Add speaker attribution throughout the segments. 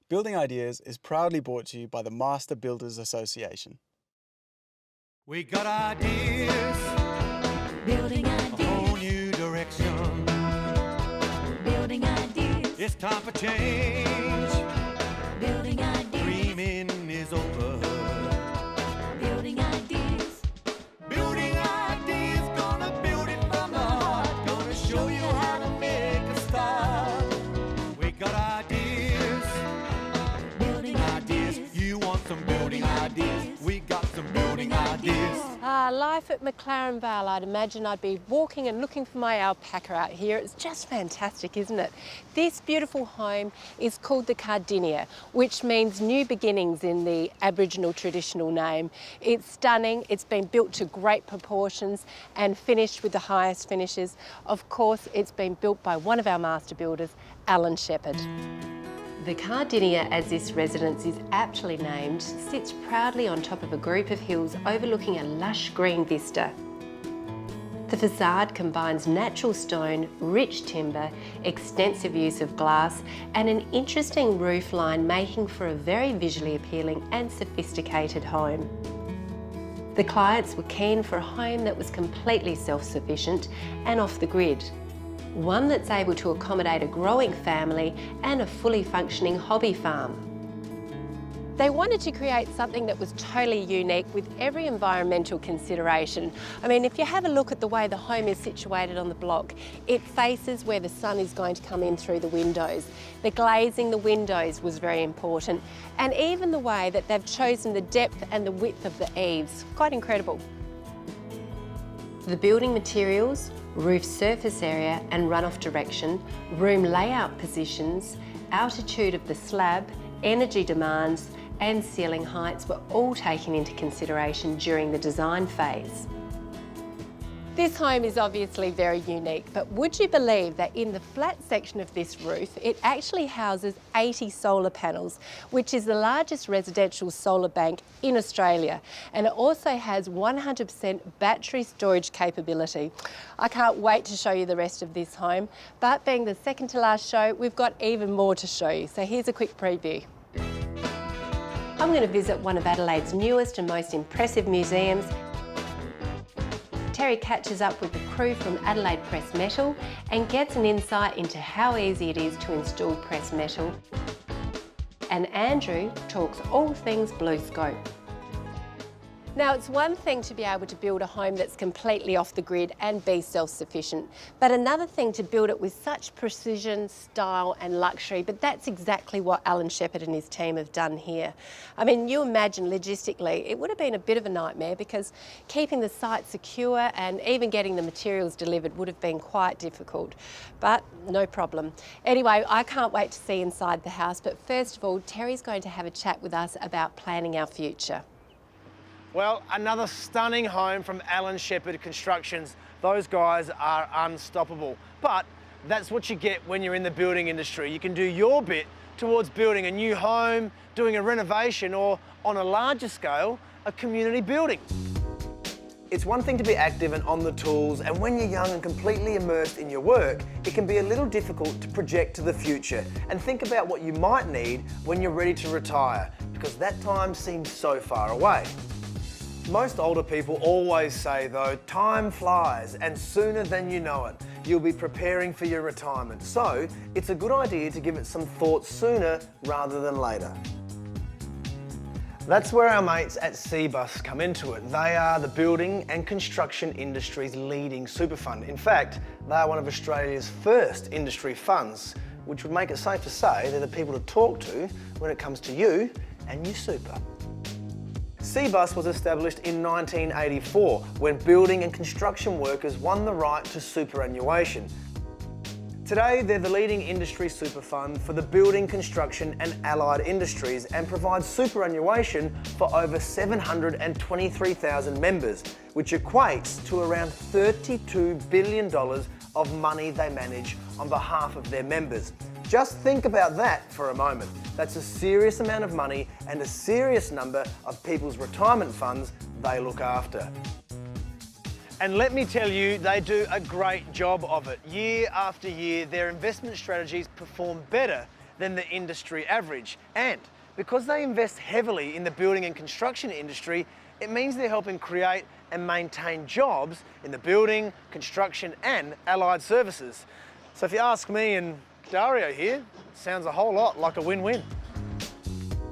Speaker 1: Building Ideas is proudly brought to you by the Master Builders Association.
Speaker 2: We got ideas,
Speaker 3: Building
Speaker 2: a
Speaker 3: ideas,
Speaker 2: whole new direction.
Speaker 3: building ideas,
Speaker 2: It's time for change.
Speaker 3: building ideas,
Speaker 2: Dreaming is over.
Speaker 3: building ideas,
Speaker 2: Building ideas, gonna build it from the heart. Gonna show you how to make a start. We got ideas,
Speaker 3: building
Speaker 2: ideas.
Speaker 3: ideas,
Speaker 2: You want some building ideas? We got some building ideas.
Speaker 4: Life at McLaren Vale, I'd imagine I'd be walking and looking for my alpaca out here. It's just fantastic, isn't it? This beautiful home is called the Cardinia, which means new beginnings in the Aboriginal traditional name. It's stunning, it's been built to great proportions and finished with the highest finishes. Of course, it's been built by one of our master builders, Alan Shepherd. The Cardinia, as this residence is aptly named, sits proudly on top of a group of hills overlooking a lush green vista. The facade combines natural stone, rich timber, extensive use of glass and an interesting roof line, making for a very visually appealing and sophisticated home. The clients were keen for a home that was completely self-sufficient and off the grid. One that's able to accommodate a growing family and a fully functioning hobby farm. They wanted to create something that was totally unique with every environmental consideration. I mean, if you have a look at the way the home is situated on the block, it faces where the sun is going to come in through the windows. The glazing the windows was very important, and even the way that they've chosen the depth and the width of the eaves, quite incredible. The building materials, roof surface area and runoff direction, room layout positions, altitude of the slab, energy demands and ceiling heights were all taken into consideration during the design phase. This home is obviously very unique, but would you believe that in the flat section of this roof, it actually houses 80 solar panels, which is the largest residential solar bank in Australia. And it also has 100% battery storage capability. I can't wait to show you the rest of this home, but being the second to last show, we've got even more to show you. So here's a quick preview. I'm going to visit one of Adelaide's newest and most impressive museums. Terry catches up with the crew from Adelaide Press Metal and gets an insight into how easy it is to install press metal. And Andrew talks all things BlueScope. Now, it's one thing to be able to build a home that's completely off the grid and be self-sufficient, but another thing to build it with such precision, style and luxury, but that's exactly what Alan Shepherd and his team have done here. I mean, you imagine logistically, it would have been a bit of a nightmare because keeping the site secure and even getting the materials delivered would have been quite difficult, but no problem. Anyway, I can't wait to see inside the house, but first of all, Terry's going to have a chat with us about planning our future.
Speaker 5: Well, another stunning home from Alan Shepherd Constructions. Those guys are unstoppable. But that's what you get when you're in the building industry. You can do your bit towards building a new home, doing a renovation, or on a larger scale, a community building. It's one thing to be active and on the tools, and when you're young and completely immersed in your work, it can be a little difficult to project to the future and think about what you might need when you're ready to retire, because that time seems so far away. Most older people always say though, time flies and sooner than you know it, you'll be preparing for your retirement. So it's a good idea to give it some thought sooner rather than later. That's where our mates at Cbus come into it. They are the building and construction industry's leading super fund. In fact, they are one of Australia's first industry funds, which would make it safe to say they're the people to talk to when it comes to you and your super. Cbus was established in 1984 when building and construction workers won the right to superannuation. Today, they're the leading industry super fund for the building, construction and allied industries and provide superannuation for over 723,000 members, which equates to around $32 billion of money they manage on behalf of their members. Just think about that for a moment. That's a serious amount of money and a serious number of people's retirement funds they look after. And let me tell you, they do a great job of it. Year after year, their investment strategies perform better than the industry average. And because they invest heavily in the building and construction industry, it means they're helping create and maintain jobs in the building, construction and allied services. So if you ask me and Dario here, it sounds a whole lot like a win-win.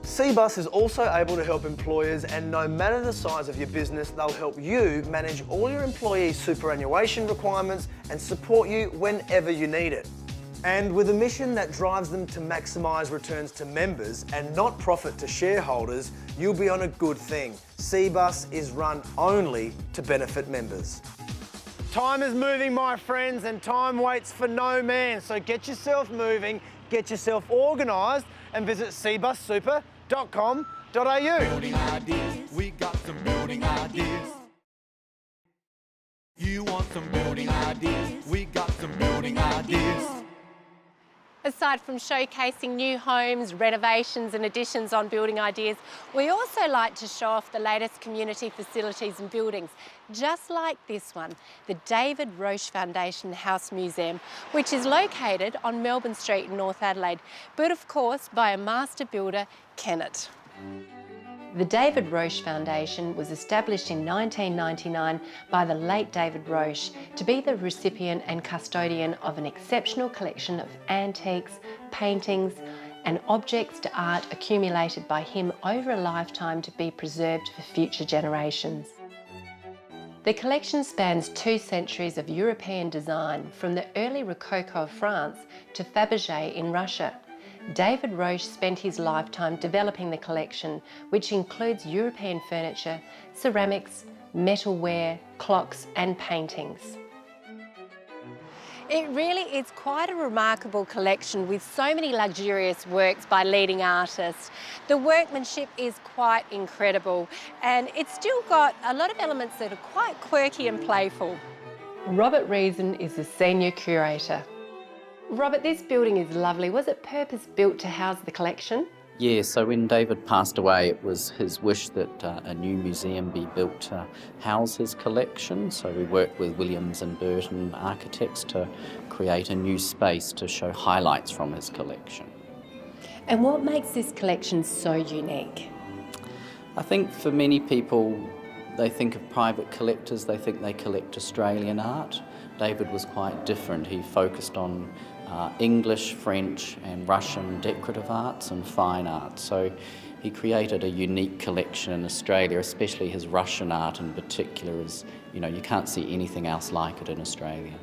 Speaker 5: Cbus is also able to help employers, and no matter the size of your business, they'll help you manage all your employees' superannuation requirements and support you whenever you need it. And with a mission that drives them to maximise returns to members and not profit to shareholders, you'll be on a good thing. Cbus is run only to benefit members. Time is moving, my friends, and time waits for no man. So get yourself moving, get yourself organised, and visit cbussuper.com.au.
Speaker 2: Building ideas, we got some building ideas. You want some building ideas, we got some building ideas.
Speaker 4: Aside from showcasing new homes, renovations and additions on Building Ideas, we also like to show off the latest community facilities and buildings, just like this one, the David Roche Foundation House Museum, which is located on Melbourne Street in North Adelaide, built of course by a master builder, Kennett. The David Roche Foundation was established in 1999 by the late David Roche to be the recipient and custodian of an exceptional collection of antiques, paintings and objects to art accumulated by him over a lifetime to be preserved for future generations. The collection spans 2 centuries of European design, from the early Rococo of France to Fabergé in Russia. David Roche spent his lifetime developing the collection, which includes European furniture, ceramics, metalware, clocks and paintings. It really is quite a remarkable collection with so many luxurious works by leading artists. The workmanship is quite incredible, and it's still got a lot of elements that are quite quirky and playful. Robert Reason is the senior curator. Robert, this building is lovely. Was it purpose-built to house the collection?
Speaker 6: Yeah, so when David passed away, it was his wish that a new museum be built to house his collection. So we worked with Williams and Burton Architects to create a new space to show highlights from his collection.
Speaker 4: And what makes this collection so unique?
Speaker 6: I think for many people, they think of private collectors, they think they collect Australian art. David was quite different. He focused on English, French and Russian decorative arts and fine art. So he created a unique collection in Australia, especially his Russian art in particular is, you can't see anything else like it in Australia.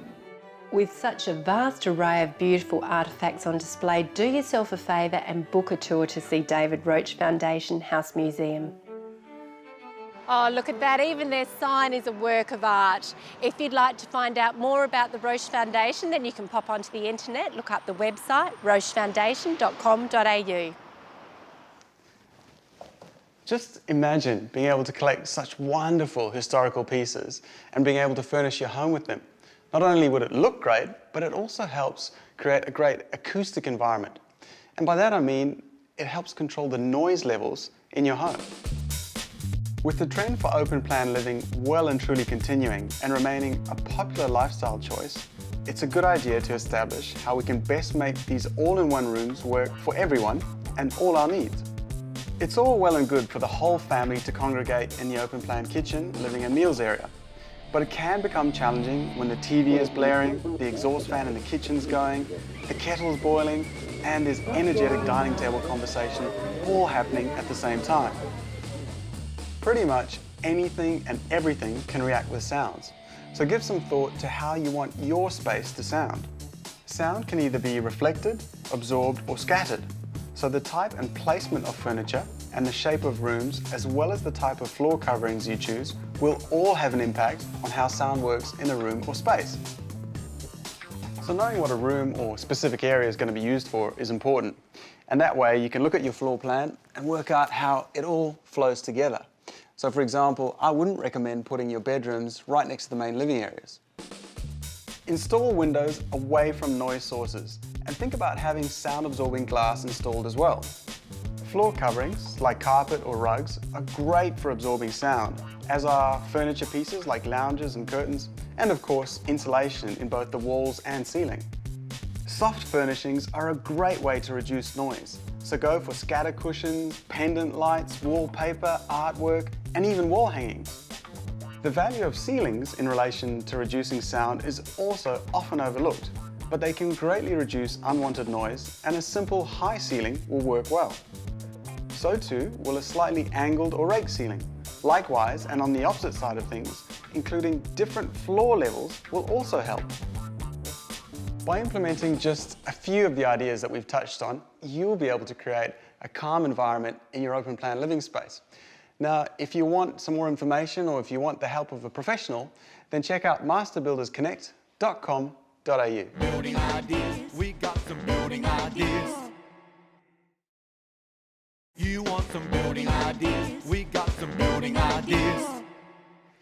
Speaker 4: With such a vast array of beautiful artefacts on display, do yourself a favour and book a tour to see David Roche Foundation House Museum. Oh, look at that, even their sign is a work of art. If you'd like to find out more about the Roche Foundation, then you can pop onto the internet, look up the website, rochefoundation.com.au.
Speaker 1: Just imagine being able to collect such wonderful historical pieces and being able to furnish your home with them. Not only would it look great, but it also helps create a great acoustic environment. And by that I mean, it helps control the noise levels in your home. With the trend for open plan living well and truly continuing and remaining a popular lifestyle choice, it's a good idea to establish how we can best make these all-in-one rooms work for everyone and all our needs. It's all well and good for the whole family to congregate in the open plan kitchen, living and meals area. But it can become challenging when the TV is blaring, the exhaust fan in the kitchen's going, the kettle's boiling, and there's energetic dining table conversation all happening at the same time. Pretty much anything and everything can react with sounds. So give some thought to how you want your space to sound. Sound can either be reflected, absorbed, or scattered. So the type and placement of furniture and the shape of rooms, as well as the type of floor coverings you choose, will all have an impact on how sound works in a room or space. So knowing what a room or specific area is going to be used for is important. And that way you can look at your floor plan and work out how it all flows together. So for example, I wouldn't recommend putting your bedrooms right next to the main living areas. Install windows away from noise sources and think about having sound-absorbing glass installed as well. Floor coverings, like carpet or rugs, are great for absorbing sound, as are furniture pieces like lounges and curtains, and of course, insulation in both the walls and ceiling. Soft furnishings are a great way to reduce noise, so go for scatter cushions, pendant lights, wallpaper, artwork, and even wall hangings. The value of ceilings in relation to reducing sound is also often overlooked, but they can greatly reduce unwanted noise, and a simple high ceiling will work well. So too will a slightly angled or raked ceiling. Likewise, and on the opposite side of things, including different floor levels will also help. By implementing just a few of the ideas that we've touched on, you'll be able to create a calm environment in your open plan living space. Now, if you want some more information or if you want the help of a professional, then check out masterbuildersconnect.com.au.
Speaker 2: Building ideas, we got some building ideas. You want some building ideas, we got some building ideas.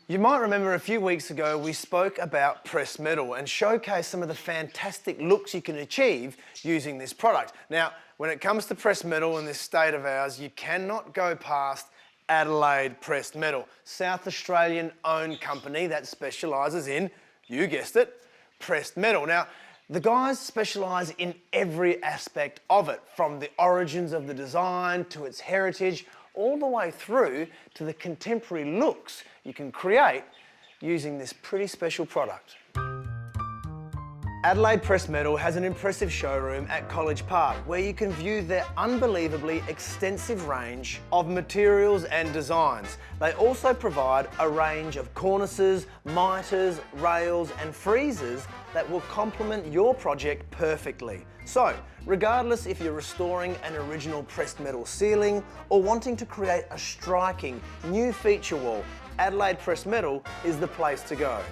Speaker 5: You might remember a few weeks ago we spoke about pressed metal and showcased some of the fantastic looks you can achieve using this product. Now, when it comes to pressed metal in this state of ours, you cannot go past Adelaide Pressed Metal, South Australian owned company that specialises in, you guessed it, pressed metal. Now, the guys specialise in every aspect of it, from the origins of the design to its heritage, all the way through to the contemporary looks you can create using this pretty special product. Adelaide Pressed Metal has an impressive showroom at College Park where you can view their unbelievably extensive range of materials and designs. They also provide a range of cornices, miters, rails and freezers that will complement your project perfectly. So, regardless if you're restoring an original pressed metal ceiling or wanting to create a striking new feature wall, Adelaide Pressed Metal is the place to go.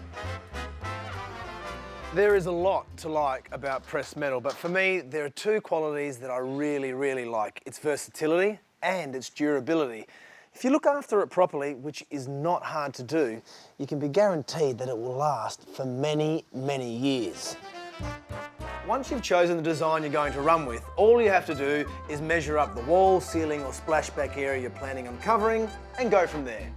Speaker 5: There is a lot to like about pressed metal, but for me, there are two qualities that I really like. Its versatility and its durability. If you look after it properly, which is not hard to do, you can be guaranteed that it will last for many years. Once you've chosen the design you're going to run with, all you have to do is measure up the wall, ceiling or splashback area you're planning on covering and go from there.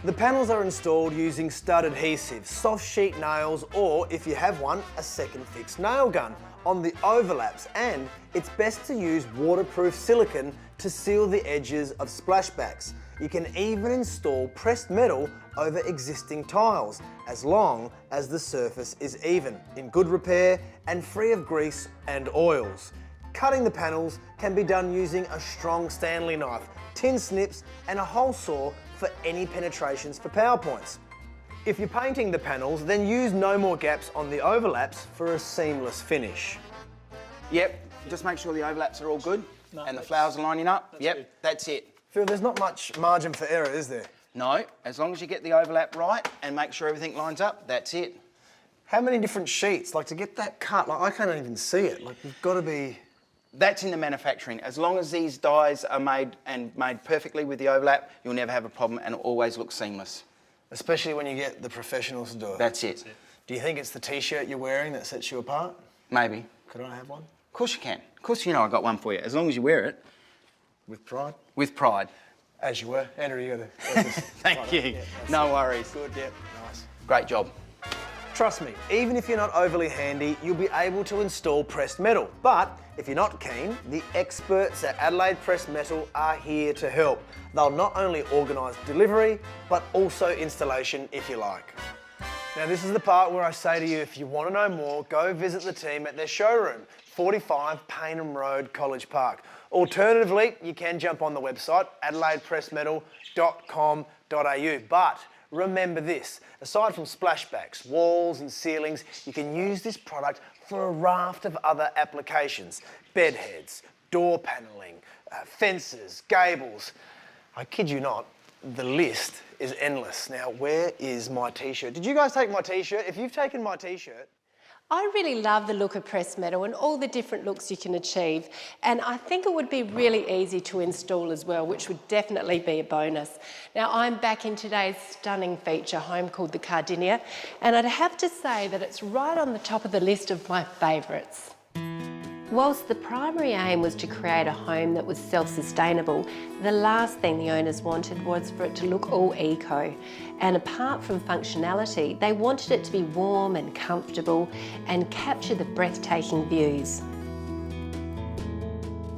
Speaker 5: The panels are installed using stud adhesive, soft sheet nails, or if you have one, a second fixed nail gun on the overlaps, and it's best to use waterproof silicone to seal the edges of splashbacks. You can even install pressed metal over existing tiles, as long as the surface is even, in good repair and free of grease and oils. Cutting the panels can be done using a strong Stanley knife, tin snips and a hole saw for any penetrations for PowerPoints. If you're painting the panels, then use no more gaps on the overlaps for a seamless finish.
Speaker 7: Yep, just make sure the overlaps are all good and the flowers are lining up. Yep, that's it.
Speaker 5: Phil, there's not much margin for error, is there?
Speaker 7: No, as long as you get the overlap right and make sure everything lines up, that's it.
Speaker 5: How many different sheets? Like, to get that cut, like, I can't even see it. Like, you've got to be...
Speaker 7: That's in the manufacturing. As long as these dies are made perfectly with the overlap, you'll never have a problem and it always looks seamless.
Speaker 5: Especially when you get the professionals to do it.
Speaker 7: That's it.
Speaker 5: Do you think it's the t-shirt you're wearing that sets you apart?
Speaker 7: Maybe.
Speaker 5: Could I have one?
Speaker 7: Of course you can. Of course you know I got one for you. As long as you wear it.
Speaker 5: With pride?
Speaker 7: With pride.
Speaker 5: As you were. Andrew, you got to...
Speaker 7: Thank you.
Speaker 5: Yeah,
Speaker 7: no worries.
Speaker 5: Good, yeah. Nice.
Speaker 7: Great job.
Speaker 5: Trust me, even if you're not overly handy, you'll be able to install pressed metal. But if you're not keen, the experts at Adelaide Pressed Metal are here to help. They'll not only organise delivery, but also installation if you like. Now this is the part where I say to you, if you want to know more, go visit the team at their showroom, 45 Payneham Road, College Park. Alternatively, you can jump on the website, adelaidepressedmetal.com.au. But remember this, aside from splashbacks, walls and ceilings, you can use this product for a raft of other applications. Bed heads, door panelling, fences, gables. I kid you not, the list is endless. Now, where is my t-shirt? Did you guys take my t-shirt? If you've taken my t-shirt...
Speaker 4: I really love the look of pressed metal and all the different looks you can achieve, and I think it would be really easy to install as well, which would definitely be a bonus. Now, I'm back in today's stunning feature home called the Cardinia, and I'd have to say that it's right on the top of the list of my favourites. Whilst the primary aim was to create a home that was self-sustainable, the last thing the owners wanted was for it to look all eco. And apart from functionality, they wanted it to be warm and comfortable and capture the breathtaking views.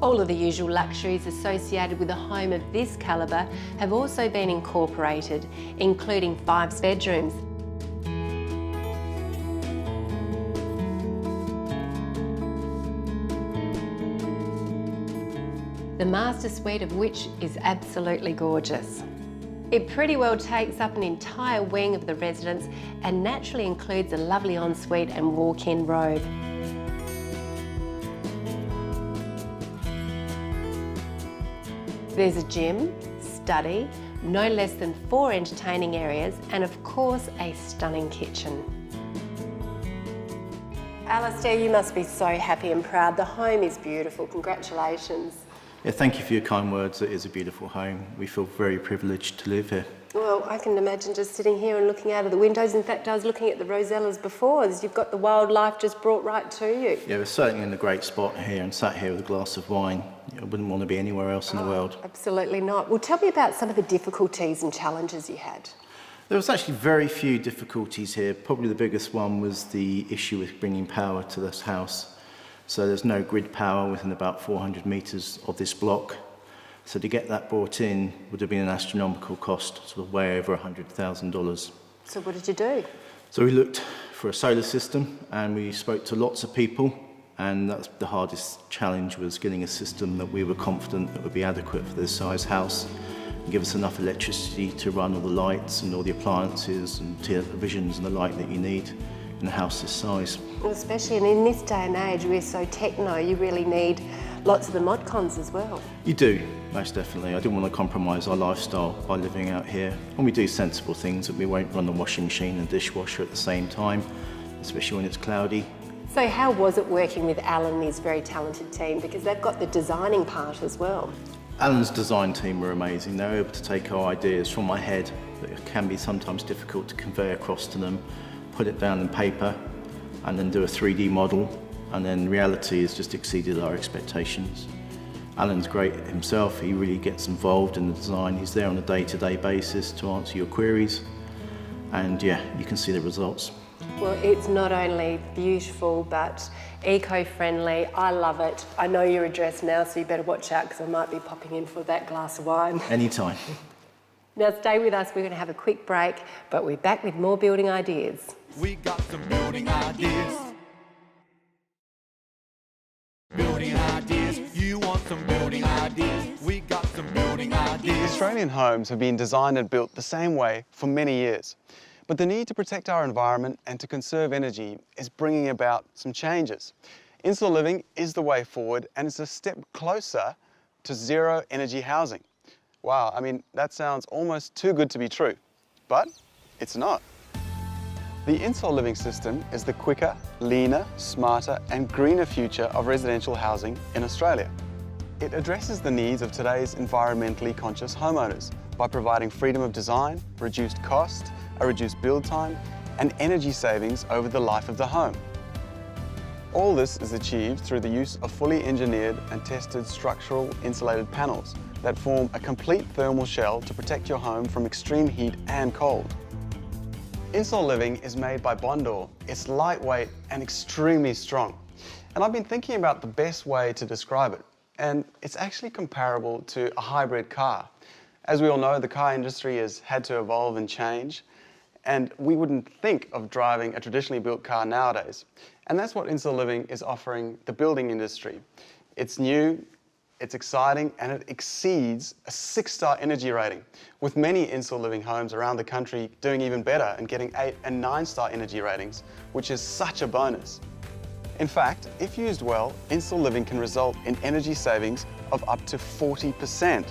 Speaker 4: All of the usual luxuries associated with a home of this calibre have also been incorporated, including 5 bedrooms. The master suite of which is absolutely gorgeous. It pretty well takes up an entire wing of the residence and naturally includes a lovely ensuite and walk-in robe. There's a gym, study, no less than 4 entertaining areas, and of course a stunning kitchen. Alistair, you must be so happy and proud. The home is beautiful. Congratulations.
Speaker 8: Yeah, thank you for your kind words. It is a beautiful home. We feel very privileged to live here.
Speaker 4: Well, I can imagine just sitting here and looking out of the windows. In fact, I was looking at the rosellas before. You've got the wildlife just brought right to you.
Speaker 8: Yeah, we're certainly in a great spot here and sat here with a glass of wine. I wouldn't want to be anywhere else in the world.
Speaker 4: Absolutely not. Well, tell me about some of the difficulties and challenges you had.
Speaker 8: There was actually very few difficulties here. Probably the biggest one was the issue with bringing power to this house. So there's no grid power within about 400 metres of this block. So to get that brought in would have been an astronomical cost, sort of way over $100,000.
Speaker 4: So what did you do?
Speaker 8: So we looked for a solar system and we spoke to lots of people, and that's the hardest challenge, was getting a system that we were confident that would be adequate for this size house and give us enough electricity to run all the lights and all the appliances and televisions and the light that you need in a house this size.
Speaker 4: Well, especially in this day and age, we're so techno, you really need lots of the mod cons as well.
Speaker 8: You do, most definitely. I didn't want to compromise our lifestyle by living out here. And we do sensible things, that we won't run the washing machine and dishwasher at the same time, especially when it's cloudy.
Speaker 4: So how was it working with Alan and his very talented team? Because they've got the designing part as well.
Speaker 8: Alan's design team were amazing. They were able to take our ideas from my head, that it can be sometimes difficult to convey across to them, put it down in paper, and then do a 3D model, and then reality has just exceeded our expectations. Alan's great himself. He really gets involved in the design. He's there on a day-to-day basis to answer your queries, and yeah, you can see the results.
Speaker 4: Well, it's not only beautiful, but eco-friendly. I love it. I know your address now, so you better watch out, because I might be popping in for that glass of wine.
Speaker 8: Anytime.
Speaker 4: Now stay with us, we're going to have a quick break, but we're back with more building ideas.
Speaker 2: We got some building ideas. Building ideas. You want some building ideas? We got some building ideas.
Speaker 1: Australian homes have been designed and built the same way for many years. But the need to protect our environment and to conserve energy is bringing about some changes. In-store living is the way forward, and it's a step closer to zero energy housing. Wow, I mean, that sounds almost too good to be true, but it's not. The in-store living system is the quicker, leaner, smarter and greener future of residential housing in Australia. It addresses the needs of today's environmentally conscious homeowners by providing freedom of design, reduced cost, a reduced build time and energy savings over the life of the home. All this is achieved through the use of fully engineered and tested structural insulated panels that form a complete thermal shell to protect your home from extreme heat and cold. In-store living is made by Bondor. It's lightweight and extremely strong. And I've been thinking about the best way to describe it, and it's actually comparable to a hybrid car. As we all know, the car industry has had to evolve and change, and we wouldn't think of driving a traditionally built car nowadays. And that's what in-store living is offering the building industry. It's new, it's exciting, and it exceeds a 6-star energy rating, with many in-store living homes around the country doing even better and getting 8 and 9-star energy ratings, which is such a bonus. In fact, if used well, in-store living can result in energy savings of up to 40%.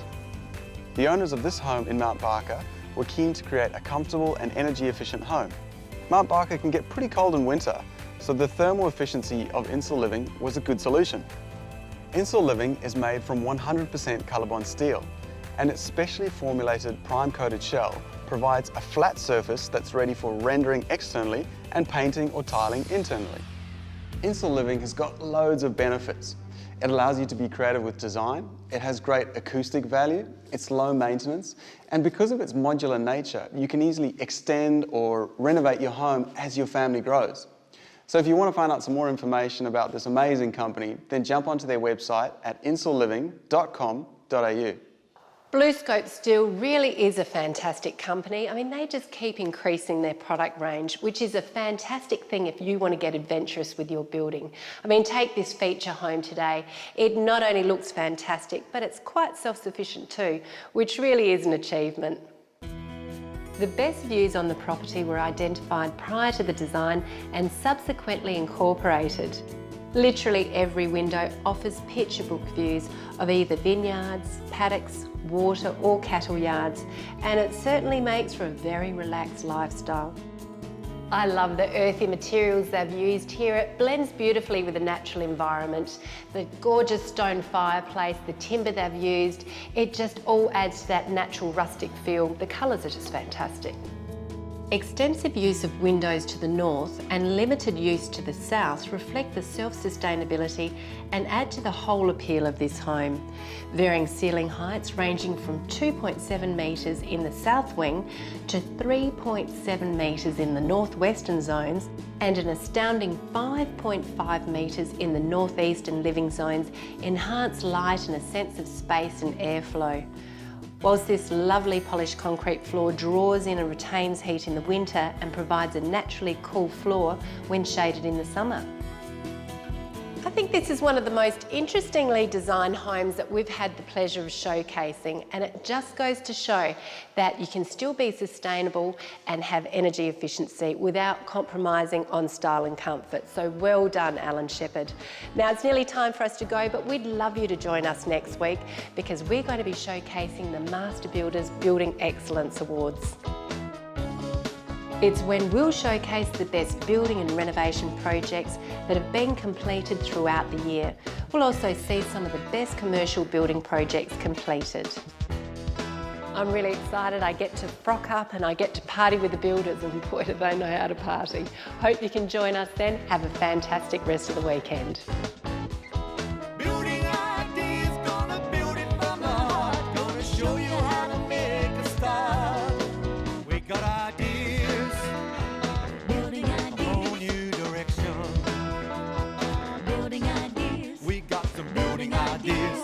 Speaker 1: The owners of this home in Mount Barker were keen to create a comfortable and energy-efficient home. Mount Barker can get pretty cold in winter, so the thermal efficiency of in-store living was a good solution. In-store living is made from 100% Colorbond steel, and its specially formulated prime-coated shell provides a flat surface that's ready for rendering externally and painting or tiling internally. Insul Living has got loads of benefits. It allows you to be creative with design, it has great acoustic value, it's low maintenance, and because of its modular nature, you can easily extend or renovate your home as your family grows. So if you want to find out some more information about this amazing company, then jump onto their website at insulliving.com.au.
Speaker 4: BlueScope Steel really is a fantastic company. I mean, they just keep increasing their product range, which is a fantastic thing if you want to get adventurous with your building. I mean, take this feature home today. It not only looks fantastic, but it's quite self-sufficient too, which really is an achievement. The best views on the property were identified prior to the design and subsequently incorporated. Literally every window offers picture-book views of either vineyards, paddocks, water or cattle yards, and it certainly makes for a very relaxed lifestyle. I love the earthy materials they've used here. It blends beautifully with the natural environment. The gorgeous stone fireplace, the timber they've used, it just all adds to that natural rustic feel. The colours are just fantastic. Extensive use of windows to the north and limited use to the south reflect the self-sustainability and add to the whole appeal of this home. Varying ceiling heights ranging from 2.7 metres in the south wing to 3.7 metres in the northwestern zones and an astounding 5.5 metres in the northeastern living zones enhance light and a sense of space and airflow. Whilst this lovely polished concrete floor draws in and retains heat in the winter and provides a naturally cool floor when shaded in the summer. I think this is one of the most interestingly designed homes that we've had the pleasure of showcasing, and it just goes to show that you can still be sustainable and have energy efficiency without compromising on style and comfort. So well done, Alan Shepherd. Now it's nearly time for us to go, but we'd love you to join us next week because we're going to be showcasing the Master Builders Building Excellence Awards. It's when we'll showcase the best building and renovation projects that have been completed throughout the year. We'll also see some of the best commercial building projects completed. I'm really excited. I get to frock up and I get to party with the builders, and boy do they know how to party. Hope you can join us then. Have a fantastic rest of the weekend.
Speaker 2: Building ideas, gonna build it from the heart. Gonna show you how to make a start. We got ideas,
Speaker 3: Building
Speaker 2: a whole
Speaker 3: ideas.
Speaker 2: new direction.
Speaker 3: Building ideas.
Speaker 2: We got some building ideas.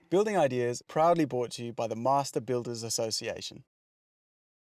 Speaker 1: Building Ideas proudly brought to you by the Master Builders Association.